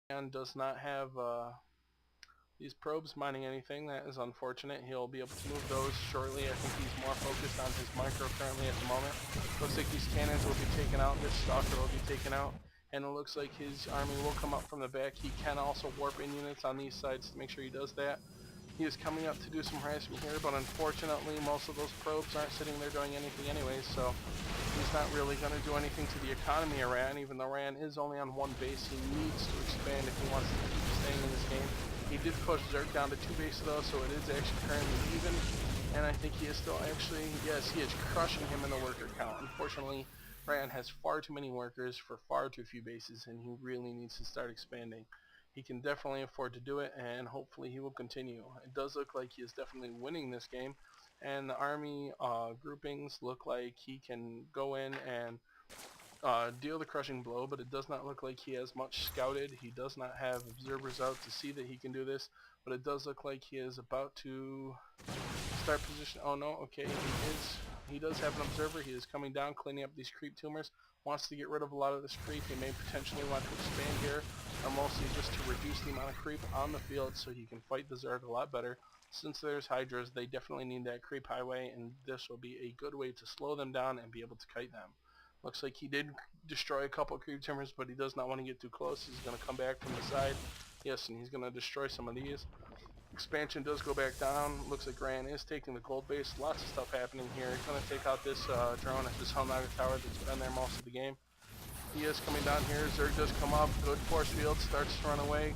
And does not have these probes mining anything. That is unfortunate. He'll be able to move those shortly. I think he's more focused on his micro currently at the moment. Looks like these cannons will be taken out. This stalker will be taken out. And it looks like his army will come up from the back. He can also warp in units on these sides to make sure he does that. He is coming up to do some harassment here, but unfortunately most of those probes aren't sitting there doing anything anyways, so he's not really going to do anything to the economy of Raion. Even though Raion is only on one base, he needs to expand if he wants to keep staying in this game. He did push Zerg down to 2 bases though, so it is actually currently even, and I think he is still actually, yes, he is crushing him in the worker count. Unfortunately, Raion has far too many workers for far too few bases, and he really needs to start expanding. He can definitely afford to do it, and hopefully he will continue. It does look like he is definitely winning this game, and the army groupings look like he can go in and deal the crushing blow, but it does not look like he has much scouted. He does not have observers out to see that he can do this, but it does look like he is about to start position. Oh no, okay, he does have an observer. He is coming down, cleaning up these creep tumors. Wants to get rid of a lot of this creep. He may potentially want to expand here, or mostly just to reduce the amount of creep on the field so he can fight the Zerg a lot better. Since there's Hydras, they definitely need that creep highway, and this will be a good way to slow them down and be able to kite them. Looks like he did destroy a couple of creep tumors, but he does not want to get too close. He's going to come back from the side. Yes, and he's going to destroy some of these. Expansion does go back down. Looks like Raion is taking the gold base. Lots of stuff happening here. He's going to take out this drone at this Helnaga tower that's been there most of the game. He is coming down here. Zerg does come up. Good force field. Starts to run away.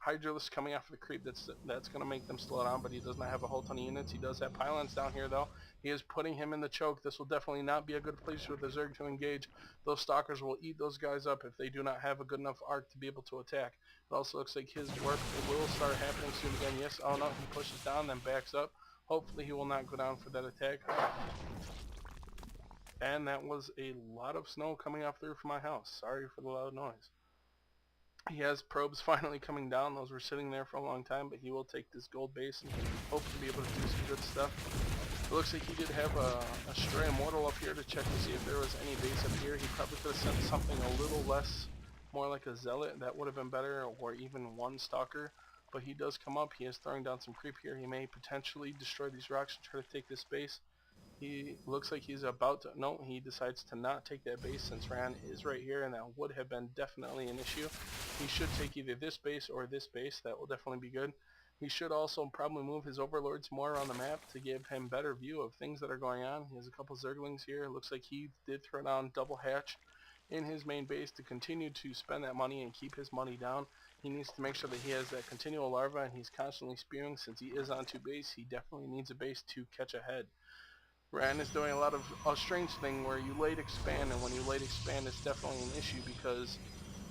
Hydralis coming after the creep. That's going to make them slow down, but he does not have a whole ton of units. He does have pylons down here, though. He is putting him in the choke. This will definitely not be a good place for the Zerg to engage. Those stalkers will eat those guys up if they do not have a good enough arc to be able to attack. It also looks like his warp will start happening soon again. Yes, oh no, he pushes down, then backs up. Hopefully he will not go down for that attack. And that was a lot of snow coming off the roof of my house. Sorry for the loud noise. He has probes finally coming down. Those were sitting there for a long time, but he will take this gold base and hope to be able to do some good stuff. It looks like he did have a stray immortal up here to check to see if there was any base up here. He probably could have sent something a little less, more like a zealot. That would have been better, or even one stalker. But he does come up. He is throwing down some creep here. He may potentially destroy these rocks and try to take this base. He looks like he's about to, no, he decides to not take that base since Raion is right here, and that would have been definitely an issue. He should take either this base or this base. That will definitely be good. He should also probably move his overlords more around the map to give him better view of things that are going on. He has a couple Zerglings here. It looks like he did throw down double hatch in his main base to continue to spend that money and keep his money down. He needs to make sure that he has that continual larva, and he's constantly spewing. Since he is on 2 base, he definitely needs a base to catch ahead. Raion is doing a lot of a strange thing where you late expand, and when you late expand it's definitely an issue because,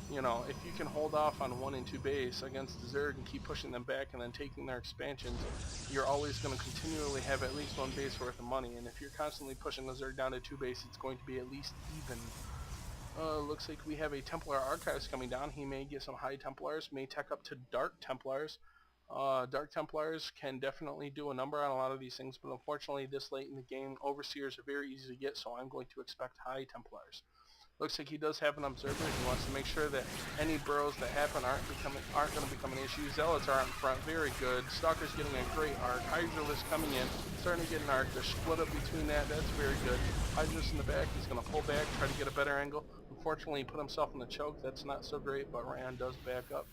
you know, if you can hold off on 1 and 2 base against the Zerg and keep pushing them back and then taking their expansions, you're always going to continually have at least 1 base worth of money, and if you're constantly pushing the Zerg down to 2 base, it's going to be at least even. Looks like we have a Templar Archives coming down. He may get some High Templars, may tech up to Dark Templars. Dark Templars can definitely do a number on a lot of these things, but unfortunately this late in the game, Overseers are very easy to get, so I'm going to expect High Templars. Looks like he does have an observer. He wants to make sure that any burrows that happen aren't going to become an issue. Zealots are out in front, very good. Stalker's getting a great arc. Hydralis coming in, starting to get an arc. They're split up between that. That's very good. Hydralis in the back. He's going to pull back, try to get a better angle. Unfortunately, he put himself in the choke. That's not so great, but Raion does back up.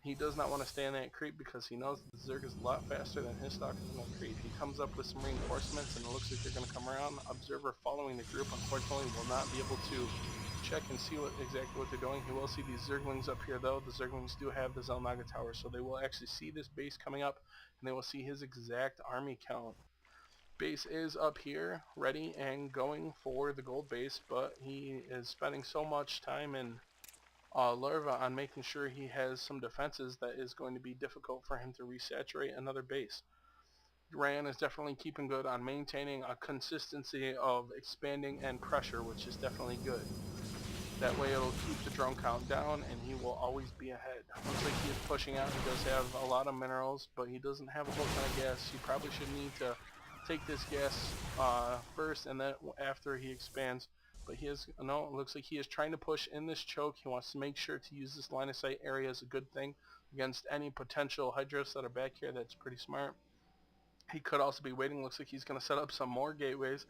He does not want to stay in that creep because he knows that the Zerg is a lot faster than his stalkers in that creep. He comes up with some reinforcements, and it looks like they're going to come around. Observer following the group, unfortunately, will not be able to check and see exactly what they're doing. He will see these Zerglings up here, though. The Zerglings do have the Zelnaga tower, so they will actually see this base coming up, and they will see his exact army count. Base is up here, ready and going for the gold base, but he is spending so much time in Larva on making sure he has some defenses that is going to be difficult for him to resaturate another base. Raion is definitely keeping good on maintaining a consistency of expanding and pressure, which is definitely good. That way it'll keep the drone count down and he will always be ahead. Looks like he is pushing out. He does have a lot of minerals, but he doesn't have a whole ton of gas. He probably should need to take this gas first, and then after he expands, But he is, no, it looks like he is trying to push in this choke. He wants to make sure to use this line of sight area as a good thing against any potential Hydros that are back here. That's pretty smart. He could also be waiting. Looks like he's going to set up some more gateways.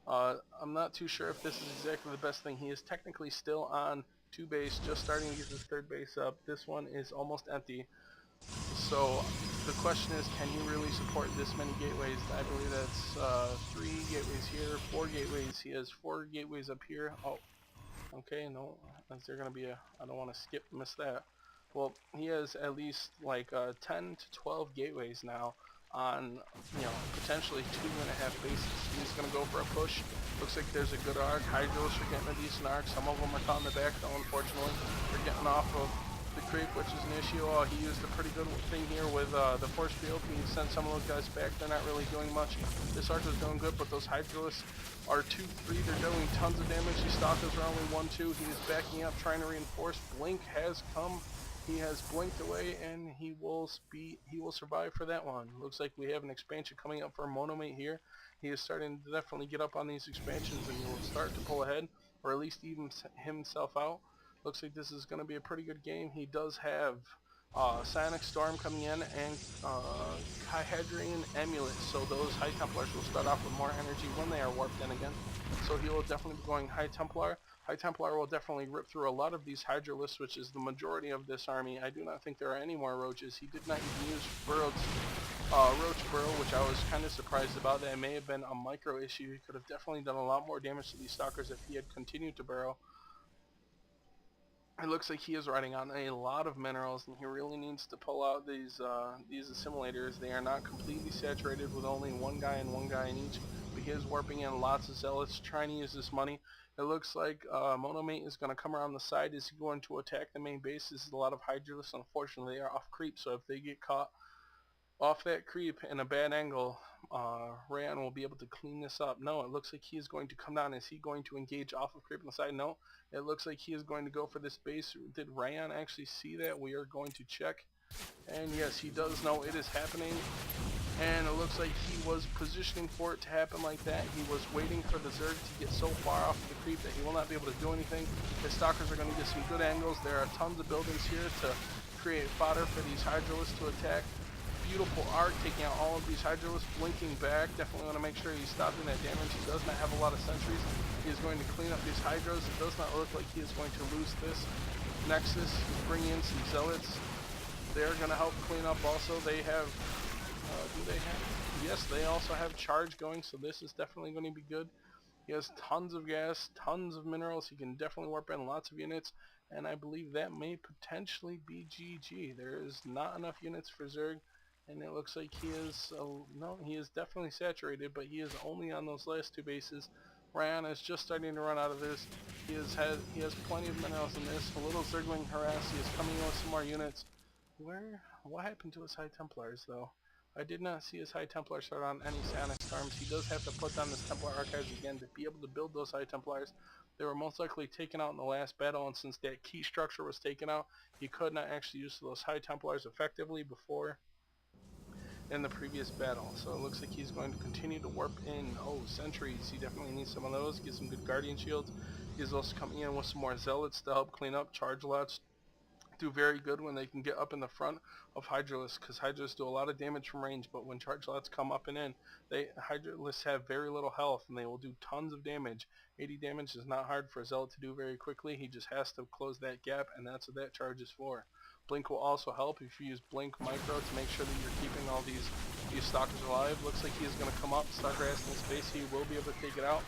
I'm not too sure if this is exactly the best thing. He is technically still on 2 base, just starting to get his 3rd base up. This one is almost empty. So the question is, can he really support this many gateways? I believe that's 3 gateways here, 4 gateways. He has 4 gateways up here. Oh, okay, no. Is there going to be a... I don't want to miss that. Well, he has at least like 10 to 12 gateways now on, you know, potentially 2.5 bases. He's going to go for a push. Looks like there's a good arc. Hydros are getting a decent arc. Some of them are caught in the back, though, unfortunately. They're getting off of the creep, which is an issue. Oh, he used a pretty good thing here with the force field. He sent some of those guys back. They're not really doing much. This arc is doing good, but those Hydros are 2-3. They're doing tons of damage. These stalkers are only 1-2. He is backing up, trying to reinforce. Blink has come. He has blinked away, and he will survive for that one. Looks like we have an expansion coming up for Monomate here. He is starting to definitely get up on these expansions, and he will start to pull ahead, or at least even himself out. Looks like this is going to be a pretty good game. He does have Psionic Storm coming in and Hydreian Amulet, so those High Templars will start off with more energy when they are warped in again. So he will definitely be going High Templar. High Templar will definitely rip through a lot of these Hydralisks, which is the majority of this army. I do not think there are any more Roaches. He did not even use Roach Burrow, which I was kind of surprised about. That may have been a micro issue. He could have definitely done a lot more damage to these Stalkers if he had continued to burrow. It looks like he is riding on a lot of minerals, and he really needs to pull out these assimilators. They are not completely saturated with only one guy in each, but he is warping in lots of zealots, trying to use this money. It looks like Monomate is going to come around the side. Is he going to attack the main base? This is a lot of Hydralisks. Unfortunately, they are off creep, so if they get caught off that creep in a bad angle, Raion will be able to clean this up. No, it looks like he is going to come down. Is he going to engage off of creep on the side? No, it looks like he is going to go for this base. Did Raion actually see that? We are going to check. And yes, he does know it is happening. And it looks like he was positioning for it to happen like that. He was waiting for the Zerg to get so far off the creep that he will not be able to do anything. His Stalkers are going to get some good angles. There are tons of buildings here to create fodder for these Hydralisks to attack. Beautiful arc, taking out all of these Hydralisks, blinking back. Definitely want to make sure he's stopping that damage. He does not have a lot of sentries. He is going to clean up these Hydros. It does not look like he is going to lose this Nexus. He's bringing in some Zealots. They're going to help clean up also. They have, do they have? Yes, they also have charge going, so this is definitely going to be good. He has tons of gas, tons of minerals. He can definitely warp in lots of units, and I believe that may potentially be GG. There is not enough units for Zerg. And it looks like he is, no, he is definitely saturated, but he is only on those last 2 bases. Raion is just starting to run out of this. He has plenty of minerals in this. A little Zergling harass. He is coming in with some more units. What happened to his High Templars, though? I did not see his High Templar start on any Psionic Storms. He does have to put down this Templar Archives again to be able to build those High Templars. They were most likely taken out in the last battle, and since that key structure was taken out, he could not actually use those High Templars effectively before in the previous battle. So it looks like he's going to continue to warp in. Oh, sentries. He definitely needs some of those. Get some good guardian shields. He's also coming in with some more zealots to help clean up. Charge lots do very good when they can get up in the front of Hydralisks, because Hydralisks do a lot of damage from range, but when charge lots come up and in, Hydralisks have very little health, and they will do tons of damage. 80 damage is not hard for a zealot to do very quickly. He just has to close that gap, and that's what that charge is for. Blink will also help if you use Blink Micro to make sure that you're keeping all these Stalkers alive. Looks like he is going to come up, start harassing his base. He will be able to take it out.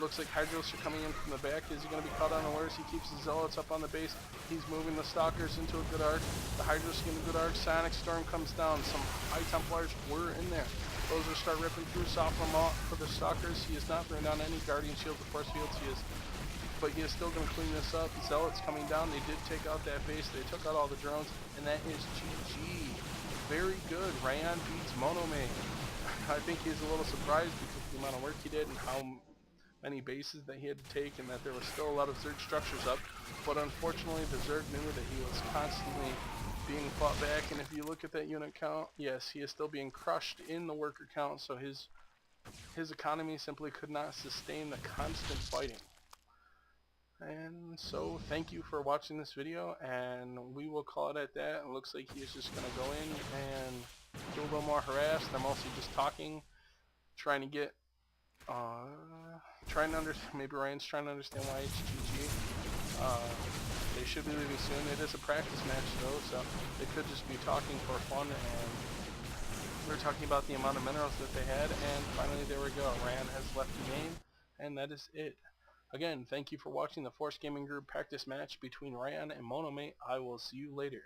Looks like Hydros are coming in from the back. Is he going to be caught unawares? He keeps the Zealots up on the base. He's moving the Stalkers into a good arc. The Hydros get a good arc. Psionic Storm comes down. Some High Templars were in there. Those will start ripping through, soften them out for the Stalkers. He is not throwing down any Guardian Shields or Force Fields. But he is still going to clean this up. Zealots coming down. They did take out that base. They took out all the drones. And that is GG. Very good. Raion beats Monomate. I think he's a little surprised because of the amount of work he did and how many bases that he had to take, and that there was still a lot of Zerg structures up. But unfortunately, the Zerg knew that he was constantly being fought back, and if you look at that unit count, yes, he is still being crushed in the worker count, so his economy simply could not sustain the constant fighting. And so thank you for watching this video, and we will call it at that. It looks like he is just going to go in and do a little more harass. They're mostly just talking, trying to get, trying to understand, maybe Ryan's trying to understand why FGG. They should be leaving soon. It is a practice match though, so they could just be talking for fun, and they're talking about the amount of minerals that they had, and finally there we go. Raion has left the game, and that is it. Again, thank you for watching the Force Gaming Group practice match between Raion and Monomate. I will see you later.